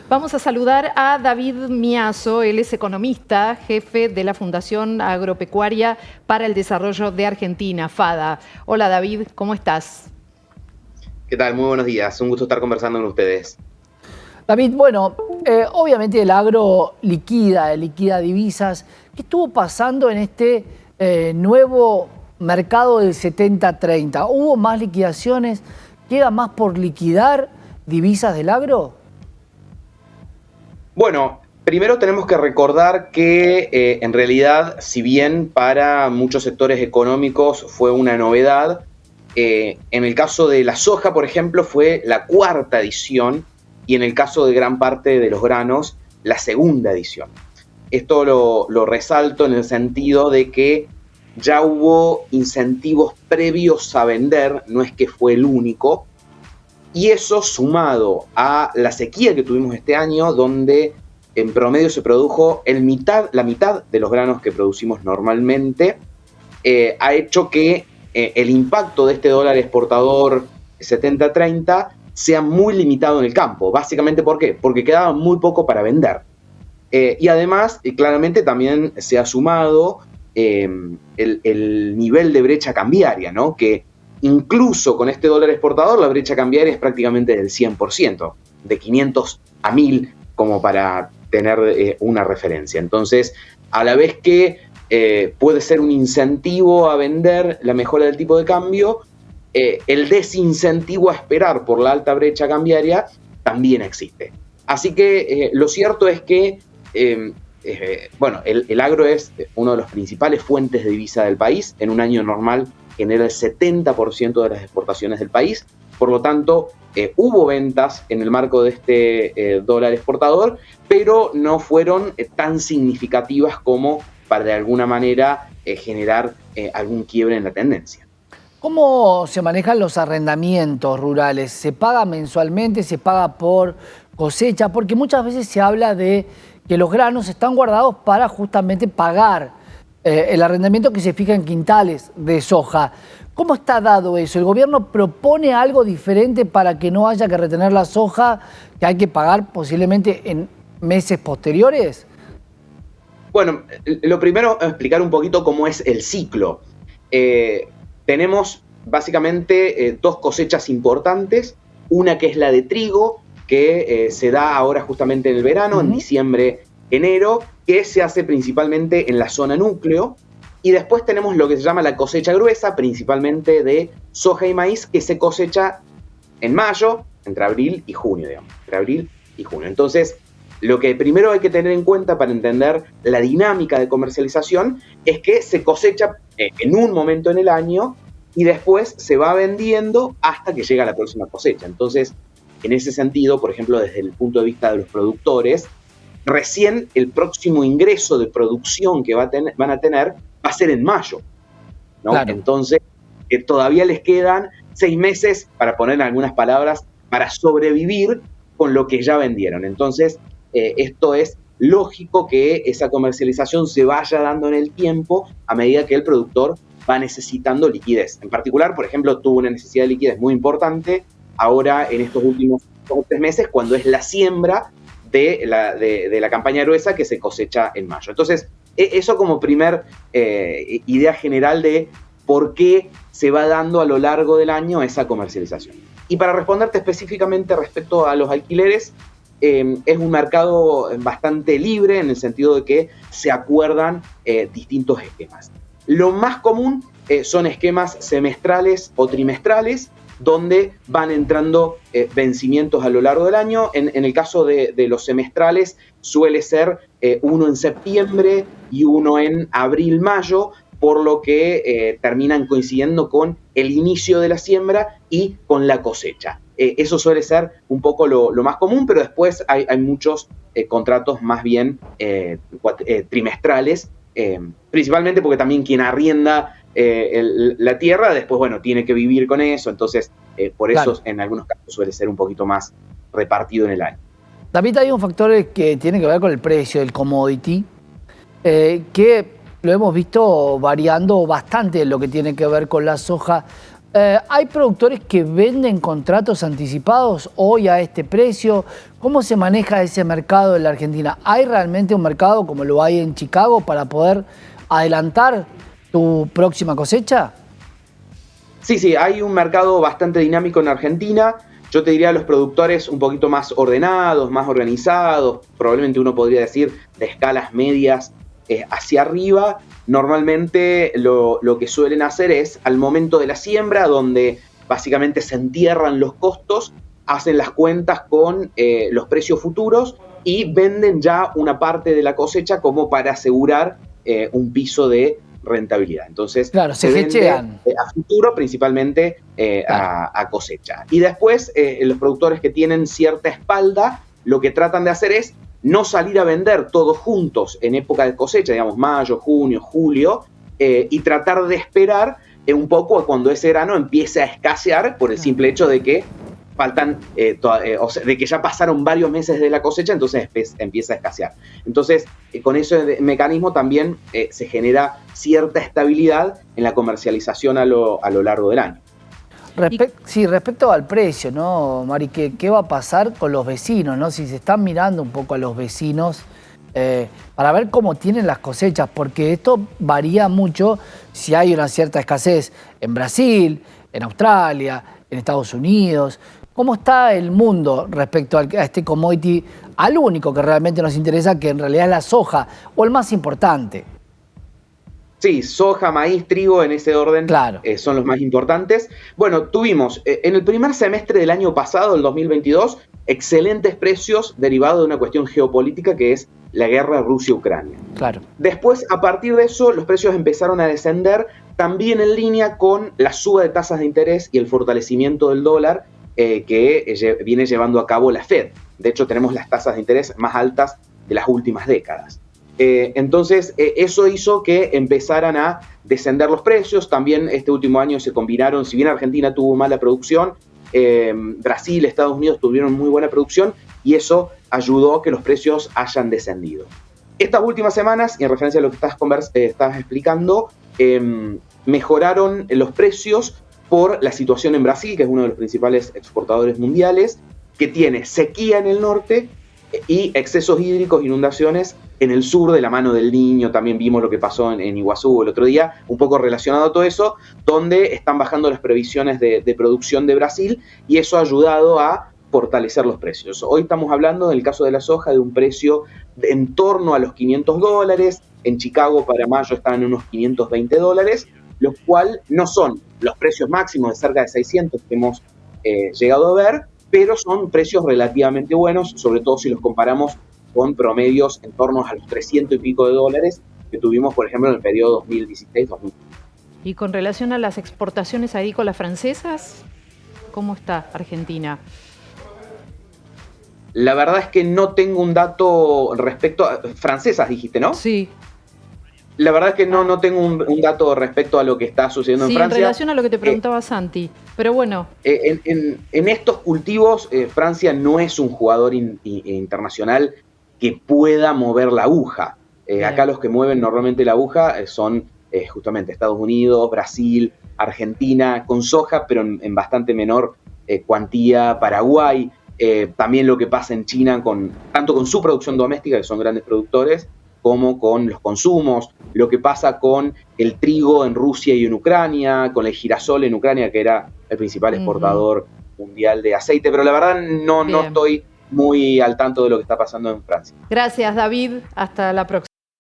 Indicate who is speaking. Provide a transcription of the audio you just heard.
Speaker 1: Vamos a saludar a David Miazo, él es economista, jefe de la Fundación Agropecuaria para el Desarrollo de Argentina, FADA. Hola David, ¿cómo estás?
Speaker 2: ¿Qué tal? Muy buenos días, un gusto estar conversando con ustedes.
Speaker 3: David, bueno, obviamente el agro liquida divisas. ¿Qué estuvo pasando en este nuevo mercado del 70-30? ¿Hubo más liquidaciones? ¿Queda más por liquidar divisas del agro?
Speaker 2: Bueno, primero tenemos que recordar que en realidad, si bien para muchos sectores económicos fue una novedad, en el caso de la soja, por ejemplo, fue la cuarta edición y en el caso de gran parte de los granos, la segunda edición. Esto lo resalto en el sentido de que ya hubo incentivos previos a vender, no es que fue el único, y eso sumado a la sequía que tuvimos este año, donde en promedio se produjo la mitad de los granos que producimos normalmente, ha hecho que el impacto de este dólar exportador 70-30 sea muy limitado en el campo. Básicamente, ¿por qué? Porque quedaba muy poco para vender. Y además, claramente también se ha sumado el nivel de brecha cambiaria, ¿no? Que incluso con este dólar exportador, la brecha cambiaria es prácticamente del 100%, de 500 a 1000, como para tener una referencia. Entonces, a la vez que puede ser un incentivo a vender la mejora del tipo de cambio, el desincentivo a esperar por la alta brecha cambiaria también existe. Así que lo cierto es que bueno, el agro es una de las principales fuentes de divisa del país. En un año normal genera el 70% de las exportaciones del país. Por lo tanto, hubo ventas en el marco de este dólar exportador, pero no fueron tan significativas como para de alguna manera generar algún quiebre en la tendencia.
Speaker 3: ¿Cómo se manejan los arrendamientos rurales? ¿Se paga mensualmente? ¿Se paga por cosecha? Porque muchas veces se habla de que los granos están guardados para justamente pagar el arrendamiento que se fija en quintales de soja. ¿Cómo está dado eso? ¿El gobierno propone algo diferente para que no haya que retener la soja que hay que pagar posiblemente en meses posteriores?
Speaker 2: Bueno, lo primero es explicar un poquito cómo es el ciclo. Tenemos básicamente dos cosechas importantes, una que es la de trigo, que se da ahora justamente en el verano, en diciembre, enero, que se hace principalmente en la zona núcleo, y después tenemos lo que se llama la cosecha gruesa, principalmente de soja y maíz, que se cosecha en mayo, entre abril y junio, digamos, entre abril y junio. Entonces, lo que primero hay que tener en cuenta para entender la dinámica de comercialización es que se cosecha en un momento en el año y después se va vendiendo hasta que llega la próxima cosecha. Entonces, en ese sentido, por ejemplo, desde el punto de vista de los productores, recién el próximo ingreso de producción que van a tener va a ser en mayo, ¿no? Claro. Entonces, todavía les quedan 6 meses, para poner algunas palabras, para sobrevivir con lo que ya vendieron. Entonces, esto es lógico que esa comercialización se vaya dando en el tiempo a medida que el productor va necesitando liquidez. En particular, por ejemplo, tuvo una necesidad de liquidez muy importante ahora en estos últimos 2 o 3 meses, cuando es la siembra de la campaña gruesa que se cosecha en mayo. Entonces, eso como primer idea general de por qué se va dando a lo largo del año esa comercialización. Y para responderte específicamente respecto a los alquileres, es un mercado bastante libre en el sentido de que se acuerdan distintos esquemas. Lo más común son esquemas semestrales o trimestrales, donde van entrando vencimientos a lo largo del año. En el caso de los semestrales suele ser uno en septiembre y uno en abril-mayo, por lo que terminan coincidiendo con el inicio de la siembra y con la cosecha. Eso suele ser un poco lo más común, pero después hay muchos contratos más bien trimestrales, principalmente porque también quien arrienda la tierra, después, bueno, tiene que vivir con eso, entonces por eso claro, en algunos casos suele ser un poquito más repartido en el año.
Speaker 3: David, hay un factor que tiene que ver con el precio del commodity, que lo hemos visto variando bastante en lo que tiene que ver con la soja. ¿Hay productores que venden contratos anticipados hoy a este precio? ¿Cómo se maneja ese mercado en la Argentina? ¿Hay realmente un mercado como lo hay en Chicago para poder adelantar tu próxima cosecha?
Speaker 2: Sí, hay un mercado bastante dinámico en Argentina. Yo te diría a los productores un poquito más ordenados, más organizados, probablemente uno podría decir de escalas medias hacia arriba. Normalmente lo que suelen hacer es al momento de la siembra, donde básicamente se entierran los costos, hacen las cuentas con los precios futuros y venden ya una parte de la cosecha como para asegurar un piso de rentabilidad. Entonces,
Speaker 3: claro, se
Speaker 2: vende
Speaker 3: hedgean
Speaker 2: a futuro, principalmente
Speaker 3: claro.
Speaker 2: a cosecha. Y después, los productores que tienen cierta espalda, lo que tratan de hacer es no salir a vender todos juntos en época de cosecha, digamos mayo, junio, julio, y tratar de esperar un poco cuando ese grano empiece a escasear por el simple hecho de que faltan, o sea, de que ya pasaron varios meses de la cosecha, entonces empieza a escasear. Entonces, con ese mecanismo también se genera cierta estabilidad en la comercialización a lo largo del año.
Speaker 3: Sí, respecto al precio, ¿no, Mari? ¿Qué va a pasar con los vecinos, ¿no? Si se están mirando un poco a los vecinos para ver cómo tienen las cosechas, porque esto varía mucho si hay una cierta escasez en Brasil, en Australia, en Estados Unidos. ¿Cómo está el mundo respecto a este commodity, al único que realmente nos interesa, que en realidad es la soja, o el más importante?
Speaker 2: Sí, soja, maíz, trigo, en ese orden,
Speaker 3: Claro.
Speaker 2: son los más importantes. Bueno, tuvimos en el primer semestre del año pasado, el 2022, excelentes precios derivados de una cuestión geopolítica que es la guerra Rusia-Ucrania.
Speaker 3: Claro.
Speaker 2: Después, a partir de eso, los precios empezaron a descender también en línea con la suba de tasas de interés y el fortalecimiento del dólar que viene llevando a cabo la Fed. De hecho, tenemos las tasas de interés más altas de las últimas décadas. Entonces, eso hizo que empezaran a descender los precios. También este último año se combinaron, si bien Argentina tuvo mala producción, Brasil, Estados Unidos tuvieron muy buena producción y eso ayudó a que los precios hayan descendido. Estas últimas semanas, y en referencia a lo que estás explicando, mejoraron los precios por la situación en Brasil, que es uno de los principales exportadores mundiales, que tiene sequía en el norte y excesos hídricos, inundaciones en el sur de la mano del Niño. También vimos lo que pasó en Iguazú el otro día, un poco relacionado a todo eso, donde están bajando las previsiones de producción de Brasil y eso ha ayudado a fortalecer los precios. Hoy estamos hablando, en el caso de la soja, de un precio en torno a los $500. En Chicago para mayo están en unos $520, lo cual no son los precios máximos de cerca de 600 que hemos llegado a ver, pero son precios relativamente buenos, sobre todo si los comparamos con promedios en torno a los 300 y pico de dólares que tuvimos, por ejemplo, en el periodo 2016-2017.
Speaker 1: Y con relación a las exportaciones agrícolas francesas, ¿cómo está Argentina?
Speaker 2: La verdad es que no tengo un dato respecto a... Francesas, dijiste, ¿no?
Speaker 1: Sí.
Speaker 2: La verdad es que no tengo un dato respecto a lo que está sucediendo en Francia.
Speaker 1: Sí, en relación a lo que te preguntaba Santi, pero bueno.
Speaker 2: En estos cultivos, Francia no es un jugador internacional que pueda mover la aguja. Acá los que mueven normalmente la aguja son justamente Estados Unidos, Brasil, Argentina, con soja, pero en bastante menor cuantía, Paraguay. También lo que pasa en China, tanto con su producción doméstica, que son grandes productores, como con los consumos, lo que pasa con el trigo en Rusia y en Ucrania, con el girasol en Ucrania, que era el principal exportador mundial de aceite, pero la verdad no estoy muy al tanto de lo que está pasando en Francia.
Speaker 1: Gracias, David. Hasta la próxima.